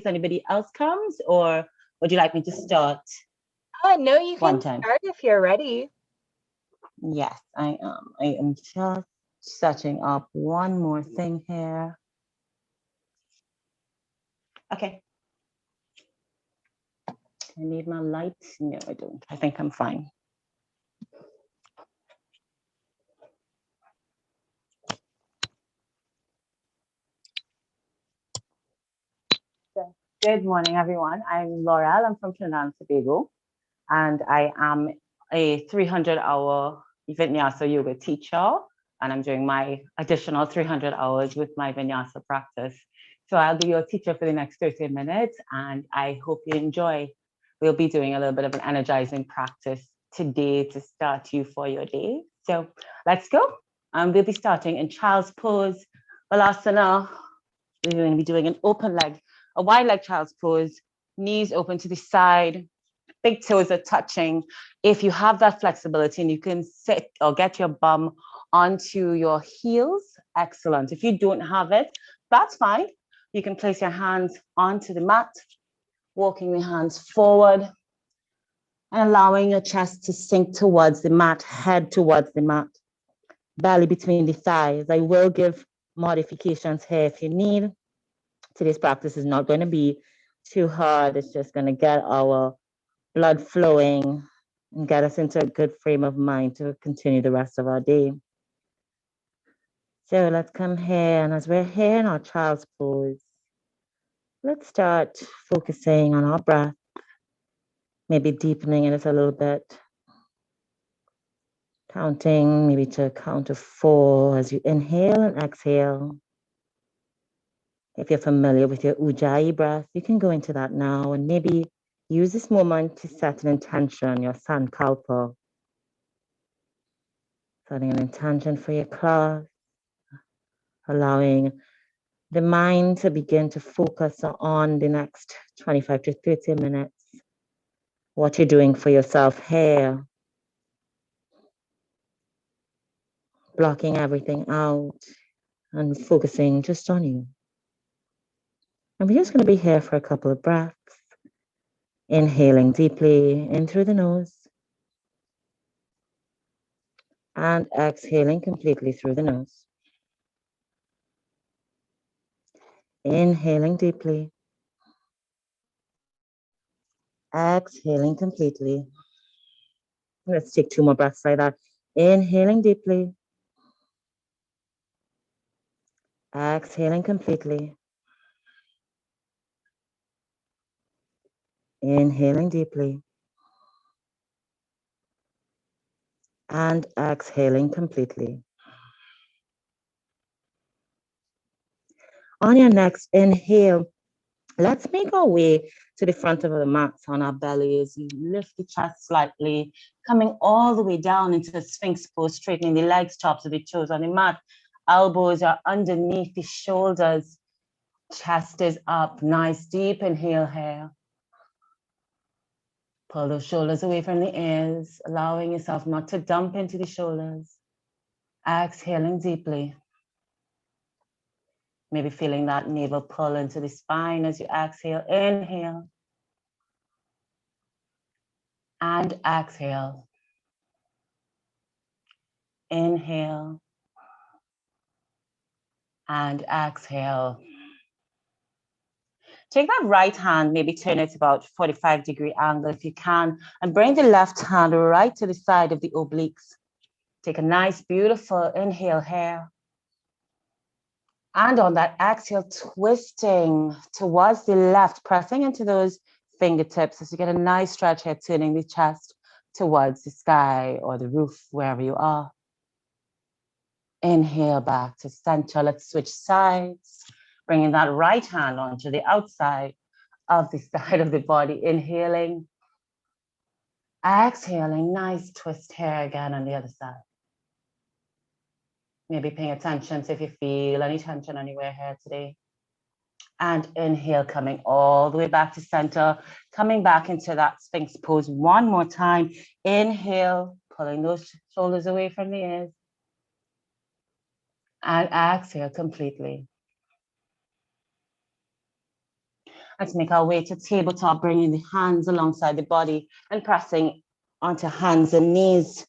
anybody else comes, or would you like me to start No, you one can time? start if you're ready. Yes, I am. I am just setting up one more thing here. Okay. I need my lights. No, I don't. I think I'm fine. Good morning, everyone. I'm Laurel. I'm from Trinidad and Tobago, and I am a 300-hour Vinyasa yoga teacher, and I'm doing my additional 300 hours with my Vinyasa practice. So I'll be your teacher for the next 30 minutes, and I hope you enjoy. We'll be doing a little bit of an energizing practice today to start you for your day. So let's go. We'll be starting in child's pose, Balasana. We're going to be doing an open leg, a wide leg child's pose, knees open to the side, big toes are touching. If you have that flexibility and you can sit or get your bum onto your heels, excellent. If you don't have it, that's fine. You can place your hands onto the mat, walking the hands forward and allowing your chest to sink towards the mat, head towards the mat, belly between the thighs. I will give modifications here if you need. Today's practice is not going to be too hard. It's just going to get our blood flowing and get us into a good frame of mind to continue the rest of our day. So let's come here, and as we're here in our child's pose, let's start focusing on our breath, maybe deepening it a little bit, counting maybe to a count of 4 as you inhale and exhale. If you're familiar with your Ujjayi breath, you can go into that now and maybe use this moment to set an intention, your Sankalpa. Setting an intention for your class, allowing the mind to begin to focus on the next 25 to 30 minutes, what you're doing for yourself here, blocking everything out and focusing just on you. And we're just going to be here for a couple of breaths, inhaling deeply in through the nose and exhaling completely through the nose. Inhaling deeply, exhaling completely. Let's take 2 more breaths like that. Inhaling deeply, exhaling completely. Inhaling deeply and exhaling completely. On your next inhale, let's make our way to the front of the mat on our belly as you lift the chest slightly, coming all the way down into a Sphinx pose, straightening the legs, tops of the toes on the mat. Elbows are underneath the shoulders. Chest is up. Nice deep inhale here. Pull those shoulders away from the ears, allowing yourself not to dump into the shoulders. Exhaling deeply. Maybe feeling that navel pull into the spine as you exhale. Inhale. And exhale. Inhale. And exhale. Take that right hand, maybe turn it about 45-degree angle if you can, and bring the left hand right to the side of the obliques. Take a nice, beautiful inhale here. And on that exhale, twisting towards the left, pressing into those fingertips as you get a nice stretch here, turning the chest towards the sky or the roof, wherever you are. Inhale back to center. Let's switch sides, bringing that right hand onto the outside of the side of the body. Inhaling, exhaling, nice twist here again on the other side. Maybe paying attention to if you feel any tension anywhere here today. And inhale, coming all the way back to center, coming back into that Sphinx pose one more time. Inhale, pulling those shoulders away from the ears. And exhale completely. Let's make our way to tabletop, bringing the hands alongside the body and pressing onto hands and knees.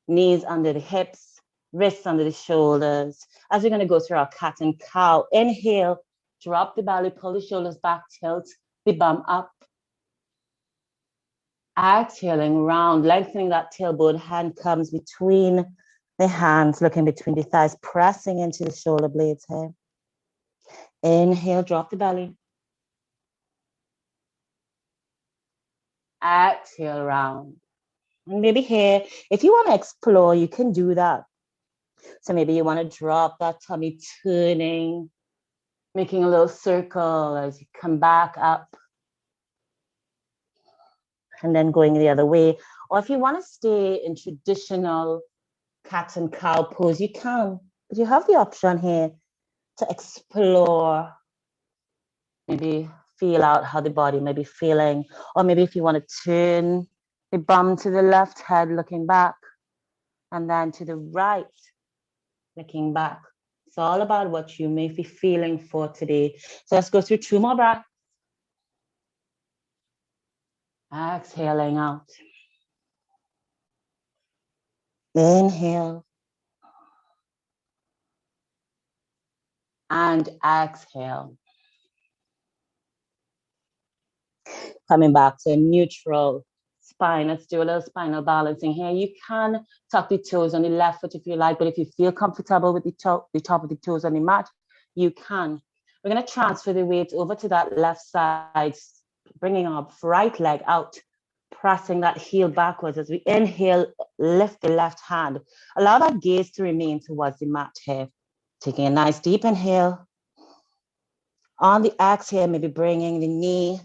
Knees under the hips, wrists under the shoulders. As we're going to go through our cat and cow, inhale, drop the belly, pull the shoulders back, tilt the bum up. Exhaling round, lengthening that tailbone, hand comes between the hands, looking between the thighs, pressing into the shoulder blades here. Inhale, drop the belly. Exhale round. And maybe here, if you want to explore, you can do that. So maybe you want to drop that tummy, turning, making a little circle as you come back up. And then going the other way. Or if you want to stay in traditional cat and cow pose, you can. But you have the option here to explore, maybe feel out how the body may be feeling. Or maybe if you want to turn the bum to the left, head looking back, and then to the right, looking back. It's all about what you may be feeling for today. So let's go through 2 more breaths. Exhaling out. Inhale. And exhale. Coming back to a neutral spine. Let's do a little spinal balancing here. You can tuck the toes on the left foot if you like, but if you feel comfortable with the top of the toes on the mat, you can. We're going to transfer the weight over to that left side, bringing our right leg out, pressing that heel backwards as we inhale, lift the left hand. Allow that gaze to remain towards the mat here. Taking a nice deep inhale. On the exhale, maybe bringing the knee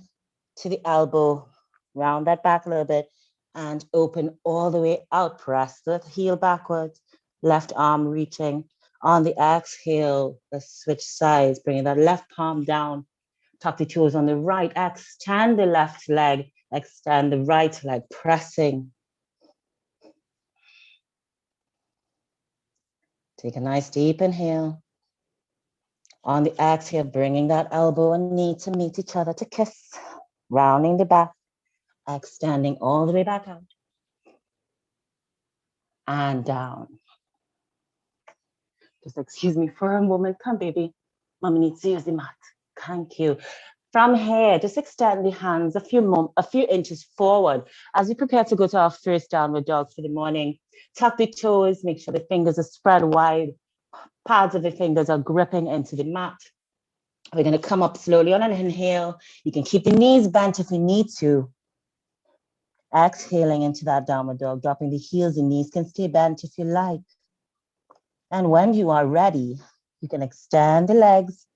to the elbow, round that back a little bit, and open all the way out. Press the heel backwards, left arm reaching. On the exhale, let's switch sides, bringing that left palm down, tuck the toes on the right, extend the left leg, extend the right leg, pressing. Take a nice deep inhale. On the exhale, bringing that elbow and knee to meet each other to kiss, rounding the back, extending all the way back out. And down. Just excuse me for a moment. Come, baby. Mommy needs to use the mat. Thank you. From here, just extend the hands a few inches forward as we prepare to go to our first downward dog for the morning. Tuck the toes, make sure the fingers are spread wide. Pads of the fingers are gripping into the mat. We're going to come up slowly on an inhale. You can keep the knees bent if you need to. Exhaling into that downward dog, dropping the heels and knees can stay bent if you like. And when you are ready, you can extend the legs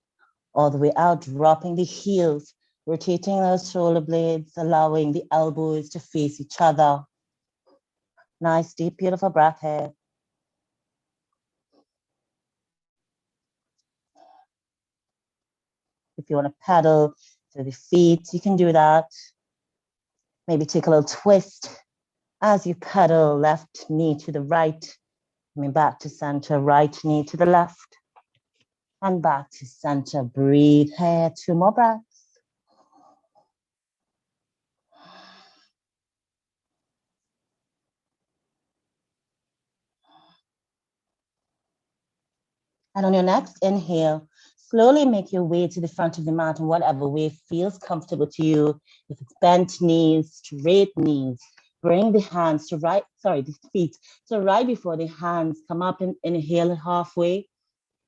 all the way out, dropping the heels, rotating those shoulder blades, allowing the elbows to face each other. Nice, deep, beautiful breath here. If you want to pedal to the feet, you can do that. Maybe take a little twist as you pedal, left knee to the right, coming back to center, right knee to the left, and back to center. Breathe here, 2 more breaths. And on your next inhale, slowly make your way to the front of the mat in whatever way feels comfortable to you. If it's bent knees, straight knees, bring the hands to the feet. So right before the hands come up and inhale halfway.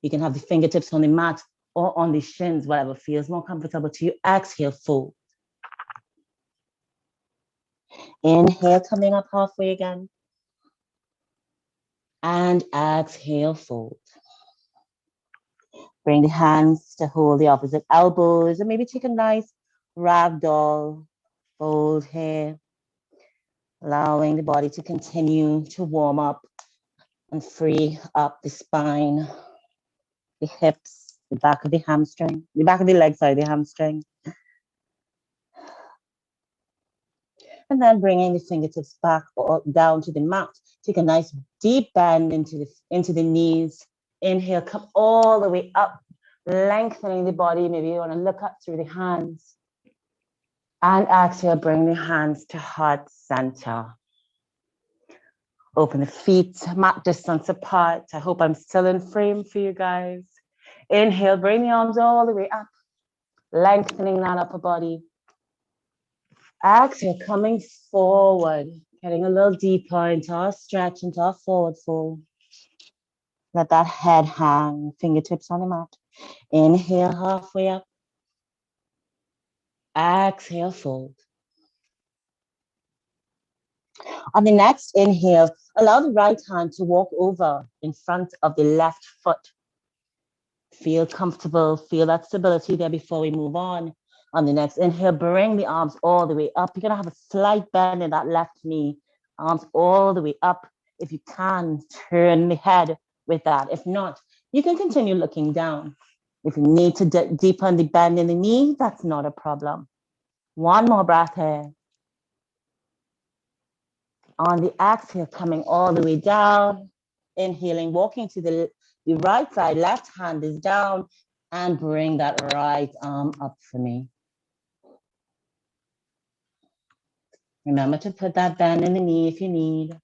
You can have the fingertips on the mat or on the shins, whatever feels more comfortable to you. Exhale, fold. Inhale, coming up halfway again. And exhale, fold. Bring the hands to hold the opposite elbows, and maybe take a nice ragdoll fold here, allowing the body to continue to warm up and free up the spine, the hips, the back of the hamstring, the back of the leg, sorry, the hamstring. And then bringing the fingertips back or down to the mat. Take a nice deep bend into the knees. Inhale, come all the way up, Lengthening the body. Maybe you want to look up through the hands. And exhale, bring the hands to heart center. Open the feet, mat distance apart. I hope I'm still in frame for you guys. Inhale, bring the arms all the way up. Lengthening that upper body. Exhale, coming forward. Getting a little deeper into our stretch, into our forward fold. Let that head hang, fingertips on the mat. Inhale, halfway up. Exhale, fold. On the next inhale, allow the right hand to walk over in front of the left foot. Feel comfortable, feel that stability there before we move on. On the next inhale, bring the arms all the way up. You're going to have a slight bend in that left knee. Arms all the way up. If you can, turn the head with that. If not, you can continue looking down. If you need to deepen the bend in the knee, that's not a problem. One more breath here. On the exhale, coming all the way down. Inhaling, walking to the right side, left hand is down, and bring that right arm up for me. Remember to put that bend in the knee if you need.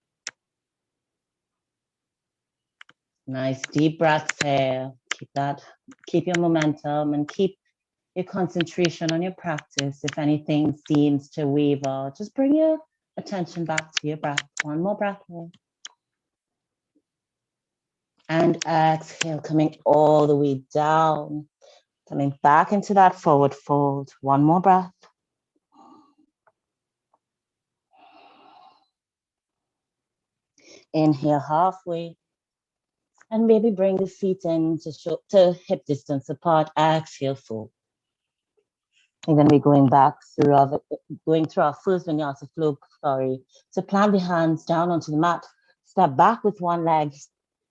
Nice deep breaths here. Keep your momentum and keep your concentration on your practice. If anything seems to waver, just bring your attention back to your breath. One more breath here. And exhale, coming all the way down. Coming back into that forward fold. One more breath. Inhale halfway. And maybe bring the feet in to hip distance apart. Exhale, fold. And then we're going through our first vinyasa flow, So plant the hands down onto the mat. Step back with one leg,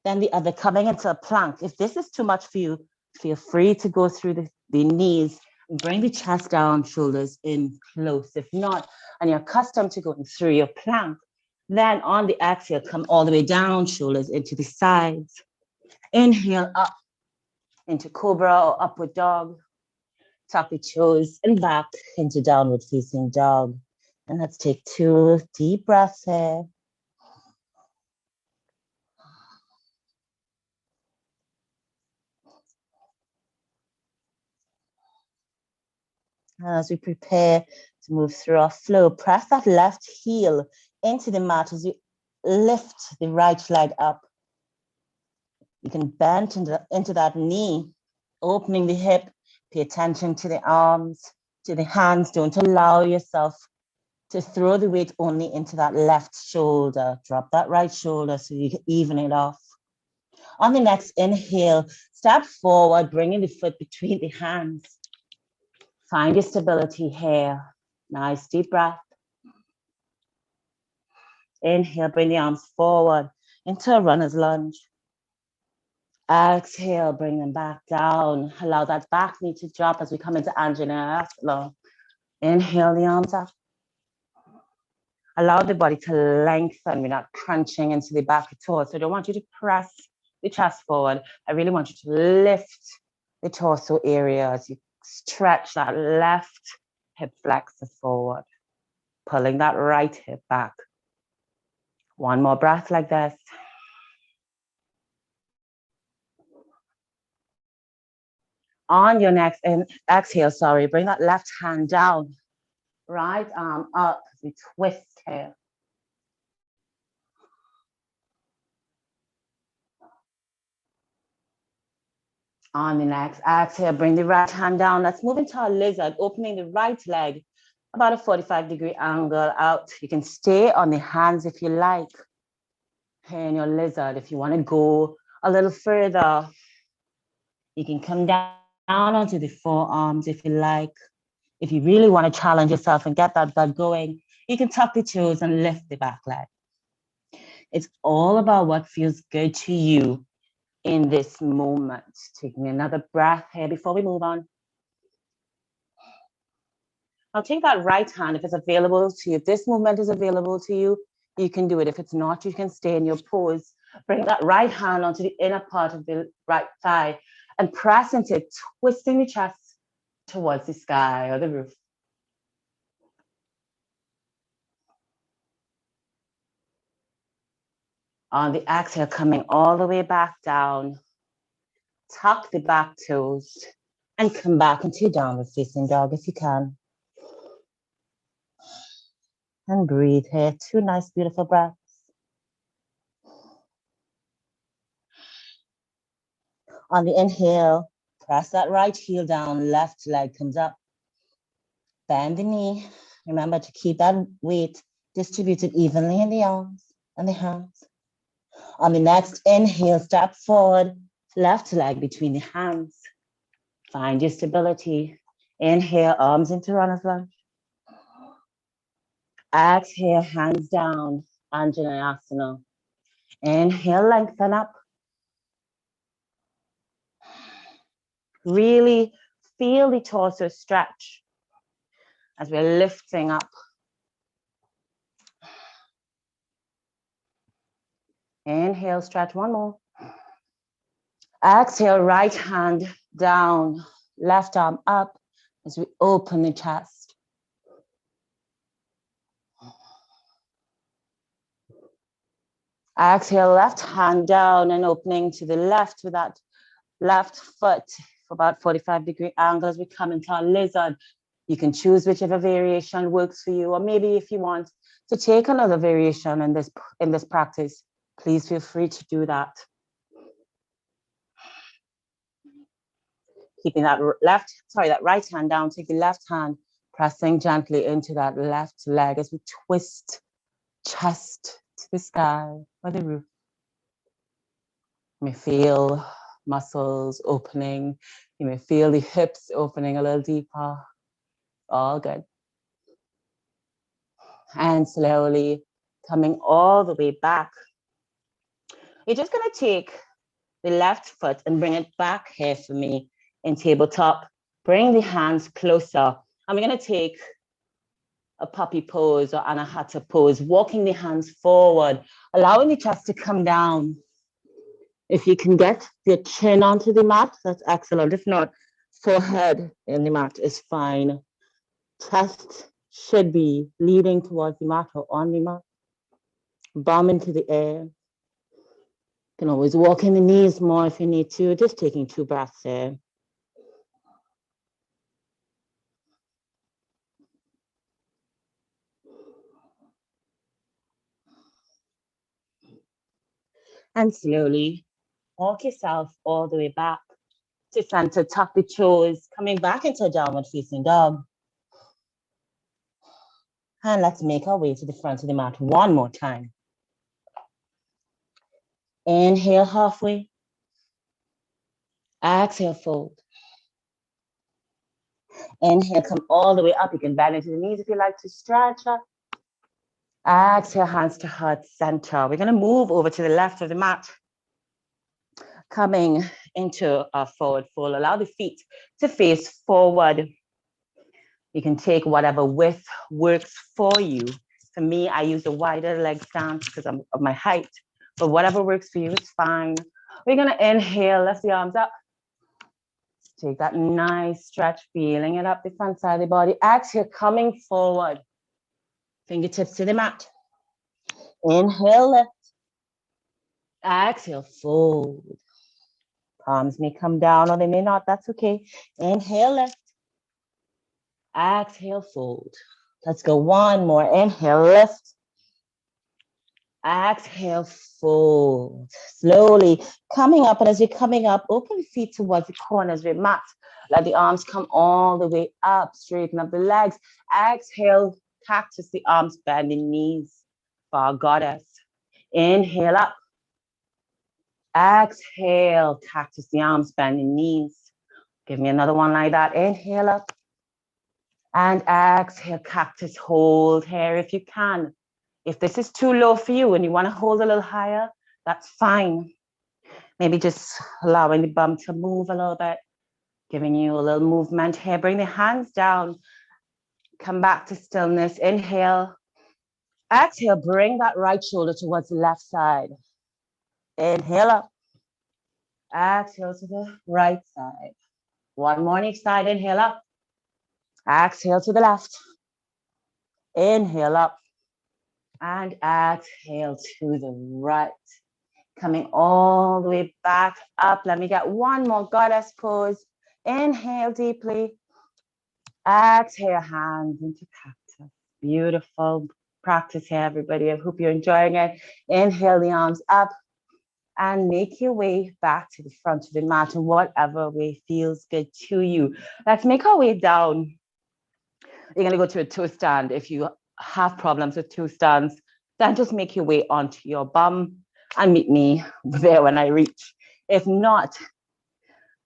then the other, coming into a plank. If this is too much for you, feel free to go through the knees. Bring the chest down, shoulders in close. If not, and you're accustomed to going through your plank, then on the exhale, come all the way down, shoulders into the sides. Inhale up into cobra or upward dog. Tuck the toes and back into downward facing dog. And let's take 2 deep breaths here. As we prepare to move through our flow, press that left heel into the mat as you lift the right leg up. You can bend into that knee, opening the hip. Pay attention to the arms, to the hands. Don't allow yourself to throw the weight only into that left shoulder. Drop that right shoulder so you can even it off. On the next inhale, step forward, bringing the foot between the hands. Find your stability here. Nice deep breath. Inhale, bring the arms forward into a runner's lunge. Exhale, bring them back down. Allow that back knee to drop as we come into Anjaneyasana. Inhale the arms up. Allow the body to lengthen. We're not crunching into the back at all. So I don't want you to press the chest forward. I really want you to lift the torso area as you stretch that left hip flexor forward, pulling that right hip back. One more breath like this. On your next exhale, bring that left hand down. Right arm up as we twist here. On the next exhale, bring the right hand down. Let's move into our lizard, opening the right leg, about a 45-degree angle out. You can stay on the hands if you like. Here in your lizard, if you want to go a little further, you can come down onto the forearms if you like. If you really want to challenge yourself and get that blood going, you can tuck the toes and lift the back leg. It's all about what feels good to you in this moment. Taking another breath here before we move on. I'll take that right hand if it's available to you. If this movement is available to you, you can do it. If it's not, you can stay in your pose. Bring that right hand onto the inner part of the right thigh and press into it, twisting the chest towards the sky or the roof. On the exhale, coming all the way back down, tuck the back toes and come back into downward facing dog if you can. And breathe here, 2 nice, beautiful breaths. On the inhale, press that right heel down, left leg comes up. Bend the knee. Remember to keep that weight distributed evenly in the arms and the hands. On the next inhale, step forward, left leg between the hands. Find your stability. Inhale, arms into runner's lunge. Exhale, hands down, Anjaneyasana. Inhale, lengthen up. Really feel the torso stretch as we're lifting up. Inhale, stretch one more. Exhale, right hand down, left arm up as we open the chest. Exhale, left hand down and opening to the left with that left foot for about 45-degree angle as we come into our lizard. You can choose whichever variation works for you, or maybe if you want to take another variation in this practice, please feel free to do that. Keeping that right hand down, take the left hand, pressing gently into that left leg as we twist chest to the sky or the roof. You may feel muscles opening. You may feel the hips opening a little deeper. All good. And slowly coming all the way back. You're just going to take the left foot and bring it back here for me in tabletop. Bring the hands closer. And we're going to take a puppy pose or anahata pose, walking the hands forward, allowing the chest to come down. If you can get your chin onto the mat, that's excellent. If not, forehead in the mat is fine. Chest should be leading towards the mat or on the mat. Bum into the air. You can always walk in the knees more if you need to, just taking 2 breaths there. And slowly walk yourself all the way back to center, tuck the toes, coming back into downward facing dog. And let's make our way to the front of the mat one more time. Inhale halfway. Exhale, fold. Inhale, come all the way up. You can bend into the knees if you like to stretch up. Exhale, hands to heart center. We're going to move over to the left of the mat. Coming into a forward fold. Allow the feet to face forward. You can take whatever width works for you. For me, I use a wider leg stance because of my height, but whatever works for you is fine. We're going to inhale, lift the arms up. Take that nice stretch, feeling it up the front side of the body. Exhale, coming forward. Fingertips to the mat. Inhale, lift. Exhale, fold. Palms may come down or they may not, that's okay. Inhale, lift. Exhale, fold. Let's go one more. Inhale, lift. Exhale, fold. Slowly coming up, and as you're coming up, open the feet towards the corners of your mat. Let the arms come all the way up, straighten up the legs. Exhale, cactus the arms, bend the knees for our goddess. Inhale up. Exhale, cactus the arms, bend the knees. Give me another one like that. Inhale up. And exhale, cactus, hold here if you can. If this is too low for you and you want to hold a little higher, that's fine. Maybe just allowing the bum to move a little bit, giving you a little movement here. Bring the hands down. Come back to stillness. Inhale. Exhale, bring that right shoulder towards the left side. Inhale up. Exhale to the right side. One more next side, inhale up. Exhale to the left. Inhale up. And exhale to the right. Coming all the way back up. Let me get one more goddess pose. Inhale deeply. Exhale, hands into cactus. Beautiful practice here, everybody. I hope you're enjoying it. Inhale the arms up and make your way back to the front of the mat in whatever way feels good to you. Let's make our way down. You're gonna go to a toe stand. If you have problems with toe stands, then just make your way onto your bum and meet me there when I reach. If not,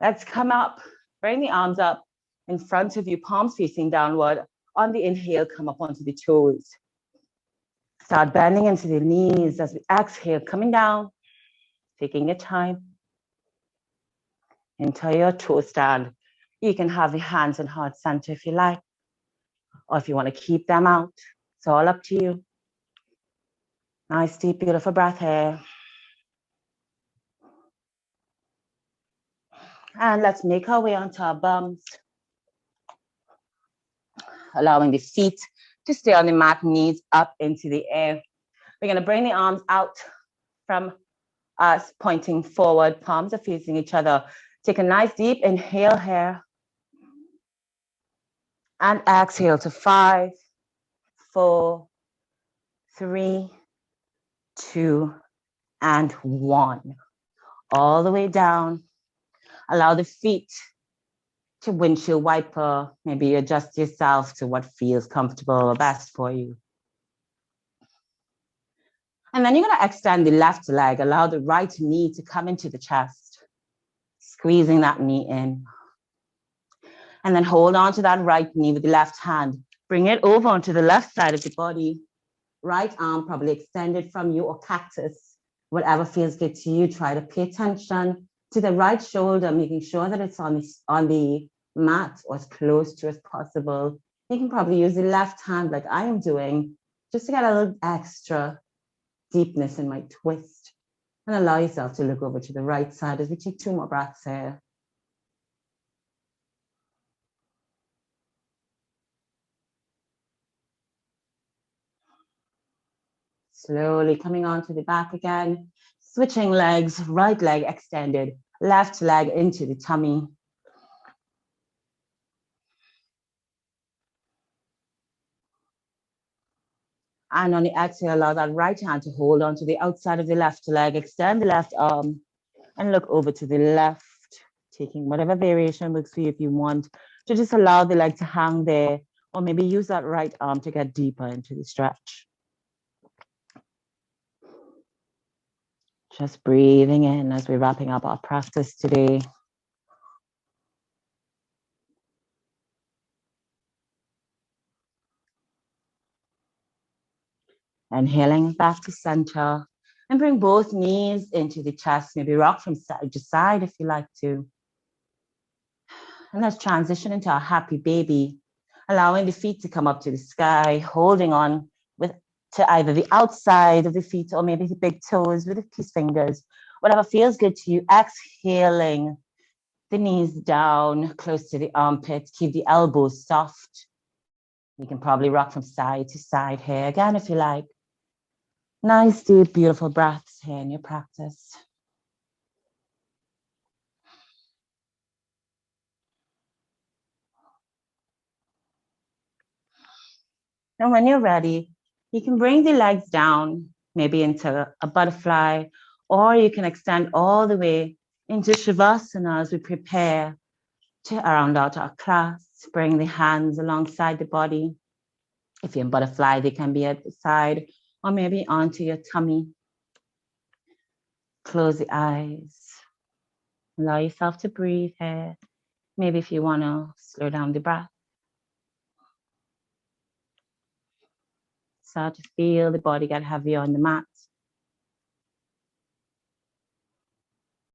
let's come up, bring the arms up in front of you, palms facing downward. On the inhale, come up onto the toes. Start bending into the knees as we exhale, coming down, taking your time into your toe stand. You can have your hands in heart center if you like, or if you want to keep them out. It's all up to you. Nice, deep, beautiful breath here. And let's make our way onto our bums, allowing the feet to stay on the mat, knees up into the air. We're going to bring the arms out from us, pointing forward. Palms are facing each other. Take a nice deep inhale here. And exhale to 5, 4, 3, 2, and 1. All the way down. Allow the feet to windshield wiper. Maybe adjust yourself to what feels comfortable or best for you. And then you're going to extend the left leg. Allow the right knee to come into the chest, squeezing that knee in. And then hold on to that right knee with the left hand. Bring it over onto the left side of the body. Right arm probably extended from you, or cactus, whatever feels good to you. Try to pay attention to the right shoulder, making sure that it's on the mat or as close to as possible. You can probably use the left hand like I am doing, just to get a little extra deepness in my twist. And allow yourself to look over to the right side as we take 2 more breaths here. Slowly coming onto the back again, switching legs, right leg extended, left leg into the tummy. And on the exhale, allow that right hand to hold onto the outside of the left leg, extend the left arm, and look over to the left, taking whatever variation works for you. If you want to just allow the leg to hang there, or maybe use that right arm to get deeper into the stretch. Just breathing in as we're wrapping up our practice today. Inhaling back to center, and bring both knees into the chest. Maybe rock from side to side if you like to. And let's transition into our happy baby, allowing the feet to come up to the sky, holding on to either the outside of the feet or maybe the big toes with the kiss fingers, whatever feels good to you. Exhaling the knees down close to the armpits. Keep the elbows soft. You can probably rock from side to side here again if you like. Nice, deep, beautiful breaths here in your practice. And when you're ready, you can bring the legs down, maybe into a butterfly, or you can extend all the way into Shavasana as we prepare to round out our class. Bring the hands alongside the body. If you're in butterfly, they can be at the side or maybe onto your tummy. Close the eyes. Allow yourself to breathe here. Maybe if you want to slow down the breath. Start to feel the body get heavier on the mat.